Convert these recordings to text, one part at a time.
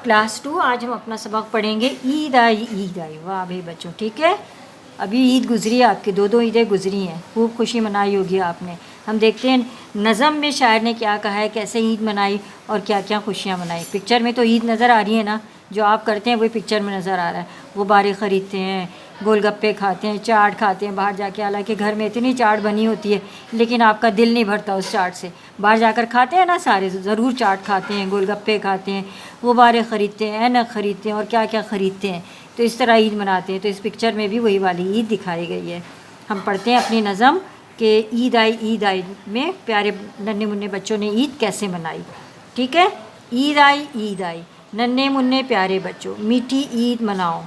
Class 2 آج ہم اپنا سبق پڑھیں گے عید آئی عید آئی. واہ بھائی بچوں, ٹھیک ہے. ابھی عید گزری ہے, آپ کی دو عیدیں گزری ہیں, خوب خوشی منائی ہوگی آپ نے. ہم دیکھتے ہیں نظم میں شاعر نے کیا کہا ہے, کیسے عید منائی اور کیا کیا خوشیاں منائی. پکچر میں تو عید نظر آ رہی ہے نا, جو آپ کرتے ہیں وہی پکچر میں نظر آ رہا ہے. غبارے خریدتے ہیں, گول گپے کھاتے ہیں, چاٹ کھاتے ہیں باہر جا کے. حالانکہ گھر میں اتنی چاٹ بنی ہوتی ہے لیکن آپ کا دل نہیں بھرتا اس چاٹ سے. باہر جا کر کھاتے ہیں نا, سارے ضرور چاٹ کھاتے ہیں, گول گپے کھاتے ہیں, غبارے خریدتے ہیں, اینک خریدتے ہیں اور کیا کیا خریدتے ہیں. تو اس طرح عید مناتے ہیں. تو اس پکچر میں بھی وہی والی عید دکھائی گئی ہے. ہم پڑھتے ہیں اپنی نظم کہ عید آئی میں پیارے ننھے منھے بچوں نے عید کیسے منائی. ٹھیک ہے. عید آئی ننھے منھے پیارے بچوں, میٹھی عید مناؤ.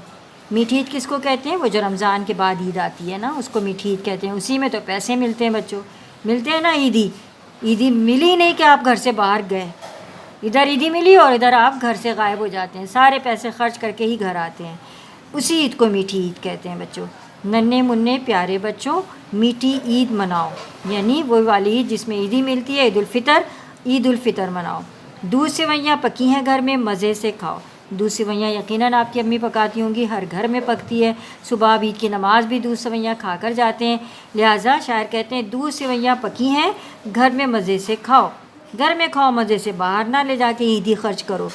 میٹھی عید کس کو کہتے ہیں؟ وہ جو رمضان کے بعد عید آتی ہے نا, اس کو میٹھی عید کہتے ہیں. اسی میں تو پیسے ملتے ہیں بچوں, ملتے ہیں نا. عیدی ملی نہیں کہ آپ گھر سے باہر گئے, ادھر عیدی ملی اور ادھر آپ گھر سے غائب ہو جاتے ہیں, سارے پیسے خرچ کر کے ہی گھر آتے ہیں. اسی عید کو میٹھی عید کہتے ہیں بچوں. ننھے منھے پیارے بچوں, میٹھی عید مناؤ, یعنی وہ والی عید جس میں عیدی ملتی ہے. عید الفطر مناؤ. دودھ سوئیاں پکی ہیں گھر میں, مزے سے کھاؤ. دودھ سوئیاں یقیناً آپ کی امی پکاتی ہوں گی, ہر گھر میں پکتی ہے. صبح عید کی نماز بھی دودھ سوئیاں کھا کر جاتے ہیں. لہٰذا شاعر کہتے ہیں دودھ سوئیاں پکی ہیں گھر میں, مزے سے کھاؤ. گھر میں کھاؤ مزے سے, باہر نہ لے جا کے عیدی خرچ کرو.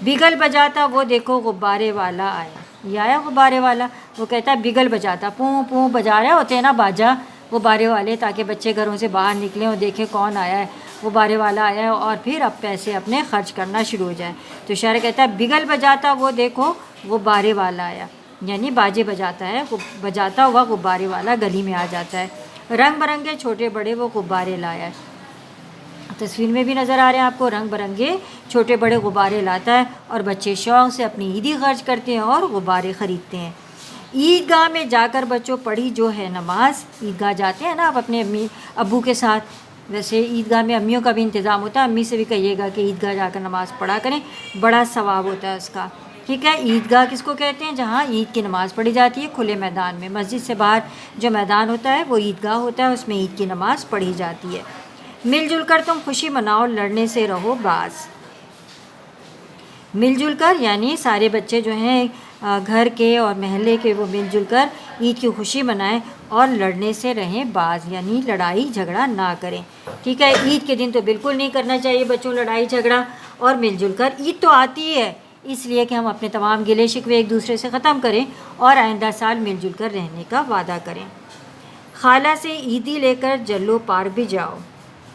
بگل بجاتا وہ دیکھو غبارے والا آیا. یہ آیا غبارے والا, وہ کہتا ہے بگل بجاتا, پوں پوں بجا رہے ہوتے ہیں نا باجا غبارے والے, تاکہ بچے گھروں سے باہر نکلیں اور دیکھیں کون آیا ہے. غبارے والا آیا ہے, اور پھر اب پیسے اپنے خرچ کرنا شروع ہو جائیں. تو شاعر کہتا ہے بگل بجاتا وہ دیکھو غبارے والا آیا, یعنی باجے بجاتا ہے, بجاتا ہوا غبارے والا گلی میں آ جاتا ہے. رنگ برنگے چھوٹے بڑے وہ غبارے لایا ہے. تصویر میں بھی نظر آ رہے ہیں آپ کو, رنگ برنگے چھوٹے بڑے غبارے لاتا ہے, اور بچے شوق سے اپنی عیدی خرچ کرتے ہیں اور غبارے خریدتے ہیں. عیدگاہ میں جا کر بچوں پڑھی جو ہے نماز. عیدگاہ جاتے ہیں نا آپ اپنے امی ابو کے ساتھ, ویسے عیدگاہ میں امیوں کا بھی انتظام ہوتا ہے. امی سے بھی کہیے گا کہ عیدگاہ جا کر نماز پڑھا کریں, بڑا ثواب ہوتا ہے اس کا. ٹھیک ہے. عیدگاہ کس کو کہتے ہیں؟ جہاں عید کی نماز پڑھی جاتی ہے کھلے میدان میں. مسجد سے باہر جو میدان ہوتا ہے وہ عیدگاہ ہوتا ہے, اس میں عید کی نماز پڑھی جاتی ہے. مل جل کر تم خوشی مناؤ, لڑنے سے رہو باز. مل جل کر یعنی سارے بچے جو ہیں گھر کے اور محلے کے, وہ مل جل کر عید کی خوشی منائیں اور لڑنے سے رہیں باز, یعنی لڑائی جھگڑا نہ کریں. ٹھیک ہے. عید کے دن تو بالکل نہیں کرنا چاہیے بچوں لڑائی جھگڑا, اور مل جل کر. عید تو آتی ہے اس لیے کہ ہم اپنے تمام گلے شکوے ایک دوسرے سے ختم کریں اور آئندہ سال مل جل کر رہنے کا وعدہ کریں. خالہ سے عیدی لے کر جلو پار بھی جاؤ.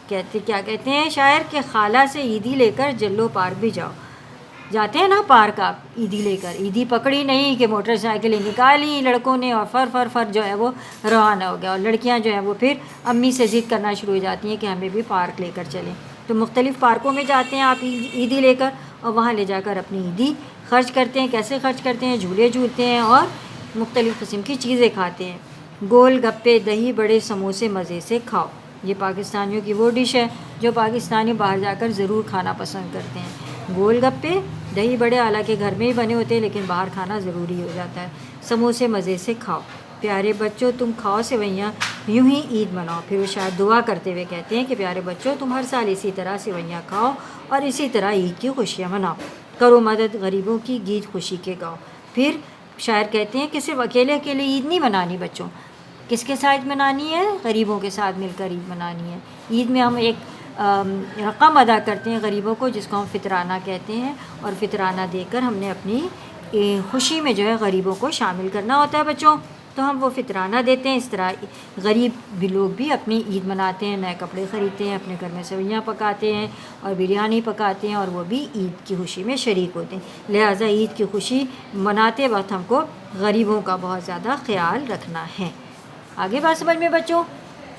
کیا کہتے ہیں شاعر کہ خالہ سے عیدی لے کر جلو پار بھی جاؤ. جاتے ہیں نا پارک آپ عیدی لے کر, عیدی پکڑی نہیں کہ موٹر سائیکلیں نکالی لڑکوں نے اور فر جو ہے وہ روانہ ہو گیا, اور لڑکیاں جو ہیں وہ پھر امی سے ضد کرنا شروع ہو جاتی ہیں کہ ہمیں بھی پارک لے کر چلیں. تو مختلف پارکوں میں جاتے ہیں آپ عیدی لے کر, اور وہاں لے جا کر اپنی عیدی خرچ کرتے ہیں. کیسے خرچ کرتے ہیں؟ جھولے جھولتے ہیں اور مختلف قسم کی چیزیں کھاتے ہیں. گول گپے دہی بڑے سموسے مزے سے کھاؤ. یہ پاکستانیوں کی وہ ڈش ہے جو پاکستانی باہر جا کر ضرور کھانا پسند کرتے ہیں. گول گپے دہی بڑے, حالانکہ گھر میں ہی بنے ہوتے ہیں لیکن باہر کھانا ضروری ہو جاتا ہے. سموسے مزے سے کھاؤ. پیارے بچوں تم کھاؤ سوئیاں, یوں ہی عید مناؤ. پھر وہ شاید دعا کرتے ہوئے کہتے ہیں کہ پیارے بچوں تم ہر سال اسی طرح سوئیاں کھاؤ اور اسی طرح عید کی خوشیاں مناؤ. کرو مدد غریبوں کی, گیت خوشی کے گاؤ. پھر شاعر کہتے ہیں کہ صرف اکیلے عید نہیں منانی بچوں, کس کے ساتھ منانی ہے؟ غریبوں کے ساتھ مل کر عید منانی ہے. عید میں ہم ایک رقم ادا کرتے ہیں غریبوں کو, جس کو ہم فطرانہ کہتے ہیں, اور فطرانہ دے کر ہم نے اپنی خوشی میں جو ہے غریبوں کو شامل کرنا ہوتا ہے بچوں. تو ہم وہ فطرانہ دیتے ہیں. اس طرح غریب بھی لوگ بھی اپنی عید مناتے ہیں, نئے کپڑے خریدتے ہیں, اپنے گھر میں سویاں پکاتے ہیں اور بریانی پکاتے ہیں, اور وہ بھی عید کی خوشی میں شریک ہوتے ہیں. لہٰذا عید کی خوشی مناتے وقت ہم کو غریبوں کا بہت زیادہ خیال رکھنا ہے. آگے بات سمجھ میں بچوں؟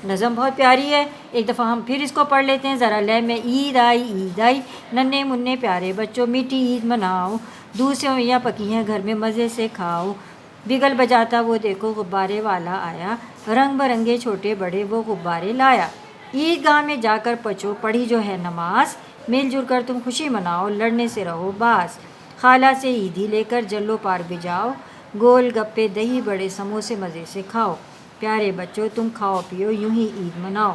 نظم بہت پیاری ہے, ایک دفعہ ہم پھر اس کو پڑھ لیتے ہیں ذرا لے میں. عید آئی ننھے منھے پیارے بچوں, میٹھی عید مناؤ. دودھ سویاں پکی ہیں گھر میں, مزے سے کھاؤ. بگل بجاتا وہ دیکھو غبارے والا آیا, رنگ برنگے چھوٹے بڑے وہ غبارے لایا. عیدگاہ میں جا کر پڑھی جو ہے نماز, مل جل کر تم خوشی مناؤ, لڑنے سے رہو باز. خالہ سے عیدی لے کر جلو پار بھی جاؤ, گول گپے دہی بڑے سموسے مزے سے کھاؤ. پیارے بچوں تم کھاؤ پیو یوں ہی عید مناؤ,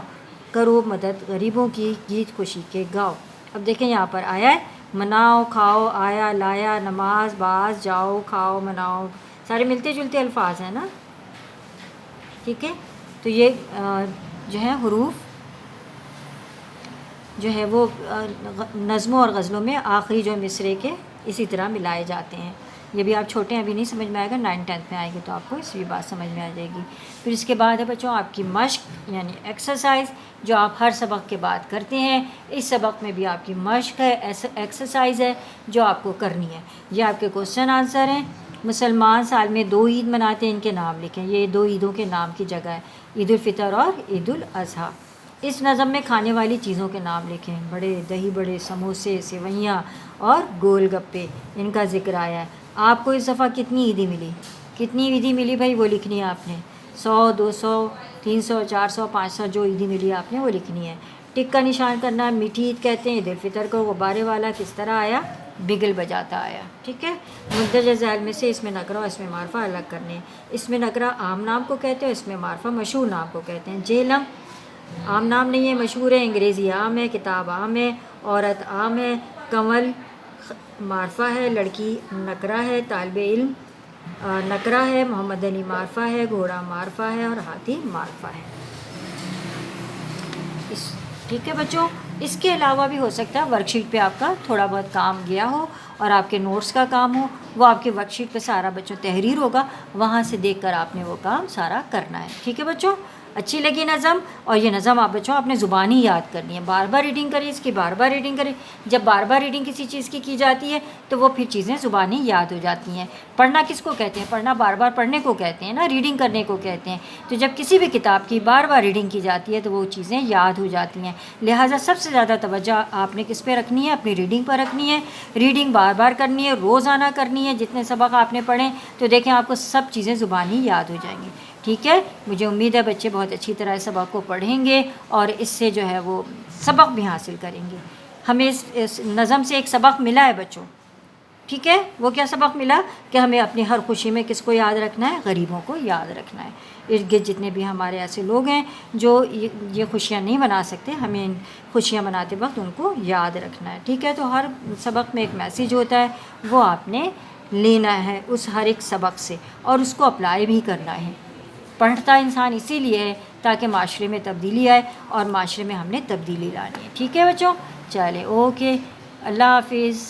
کرو مدد غریبوں کی, گیت خوشی کے گاؤ. اب دیکھیں یہاں پر آیا ہے مناؤ، کھاؤ، آیا، لایا، نماز، باز، جاؤ، کھاؤ، مناؤ، سارے ملتے جلتے الفاظ ہیں نا، ٹھیک ہے. تو یہ جو ہے حروف جو ہے وہ نظموں اور غزلوں میں آخری جو مصرے کے اسی طرح ملائے جاتے ہیں. یہ بھی آپ چھوٹے ہیں ابھی نہیں سمجھ میں آئے گا، 9th 10th میں آئے گی تو آپ کو اس بھی بات سمجھ میں آ جائے گی. پھر اس کے بعد ہے بچوں آپ کی مشق یعنی ایکسرسائز، جو آپ ہر سبق کے بعد کرتے ہیں. اس سبق میں بھی آپ کی مشق ہے، ایکسرسائز ہے جو آپ کو کرنی ہے. یہ آپ کے کوشچن آنسر ہیں. مسلمان سال میں 2 عید مناتے ہیں، ان کے نام لکھیں. یہ 2 عیدوں کے نام کی جگہ ہے، عید الفطر اور عید الاضحیٰ. اس نظم میں کھانے والی چیزوں کے نام لکھیں. بڑے دہی بڑے، سموسے، سیوئیاں اور گول گپے، ان کا ذکر آیا ہے. آپ کو اس دفعہ کتنی عیدی ملی، کتنی عیدی ملی بھائی وہ لکھنی ہے آپ نے. 100، 200، 300، 400، 500 جو عیدی ملی آپ نے وہ لکھنی ہے. ٹک کا نشان کرنا ہے. میٹھی عید کہتے ہیں عید الفطر کو. غبارے والا کس طرح آیا، بگل بجاتا آیا. ٹھیک ہے. مندرجہ ذیل میں سے اس میں نکرہ اور اس میں معرفہ الگ کرنے. اس میں نکرہ عام نام کو کہتے ہیں، اس میں معرفہ مشہور نام کو کہتے ہیں. جہلم عام نام نہیں ہے، مشہور ہے. انگریزی عام ہے، کتاب عام ہے، عورت عام ہے. کنول معرفہ ہے، لڑکی نکرہ ہے. طالب علم نکرہ ہے. محمد علی معرفہ ہے. گھوڑا معرفہ ہے اور ہاتھی معرفہ ہے. ٹھیک ہے بچوں. اس کے علاوہ بھی ہو سکتا ہے ورک شیٹ پہ آپ کا تھوڑا بہت کام گیا ہو اور آپ کے نوٹس کا کام ہو، وہ آپ کے ورک شیٹ پہ سارا بچوں تحریر ہوگا، وہاں سے دیکھ کر آپ نے وہ کام سارا کرنا ہے. ٹھیک ہے بچوں. اچھی لگی نظم؟ اور یہ نظم آپ بچوں اپنے زبانی یاد کرنی ہے. بار بار ریڈنگ کریں، اس کی بار بار ریڈنگ کریں. جب بار بار ریڈنگ کسی چیز کی جاتی ہے تو وہ پھر چیزیں زبانی یاد ہو جاتی ہیں. پڑھنا کس کو کہتے ہیں؟ پڑھنا بار بار پڑھنے کو کہتے ہیں نا، ریڈنگ کرنے کو کہتے ہیں. تو جب کسی بھی کتاب کی بار بار ریڈنگ کی جاتی ہے تو وہ چیزیں یاد ہو جاتی ہیں. لہٰذا سب سے زیادہ توجہ آپ نے کس پہ رکھنی ہے؟ اپنی ریڈنگ پر رکھنی ہے. ریڈنگ بار بار کرنی ہے، روزانہ کرنی ہے. جتنے سبق آپ نے پڑھیں تو دیکھیں آپ کو سب چیزیں زبانی یاد ہو جائیں گی. ٹھیک ہے. مجھے امید ہے بچے بہت اچھی طرح اس سبق کو پڑھیں گے اور اس سے جو ہے وہ سبق بھی حاصل کریں گے. ہمیں اس نظم سے ایک سبق ملا ہے بچوں. ٹھیک ہے. وہ کیا سبق ملا؟ کہ ہمیں اپنی ہر خوشی میں کس کو یاد رکھنا ہے؟ غریبوں کو یاد رکھنا ہے. ارد گرد جتنے بھی ہمارے ایسے لوگ ہیں جو یہ خوشیاں نہیں منا سکتے، ہمیں ان خوشیاں مناتے وقت ان کو یاد رکھنا ہے. ٹھیک ہے. تو ہر سبق میں ایک میسیج ہوتا ہے، وہ آپ نے لینا ہے اس ہر ایک سبق سے اور اس کو اپلائی بھی کرنا ہے. پڑھتا انسان اسی لیے ہے تاکہ معاشرے میں تبدیلی آئے اور معاشرے میں ہم نے تبدیلی لانی ہے. ٹھیک ہے بچوں. چلے اوکے. اللہ حافظ.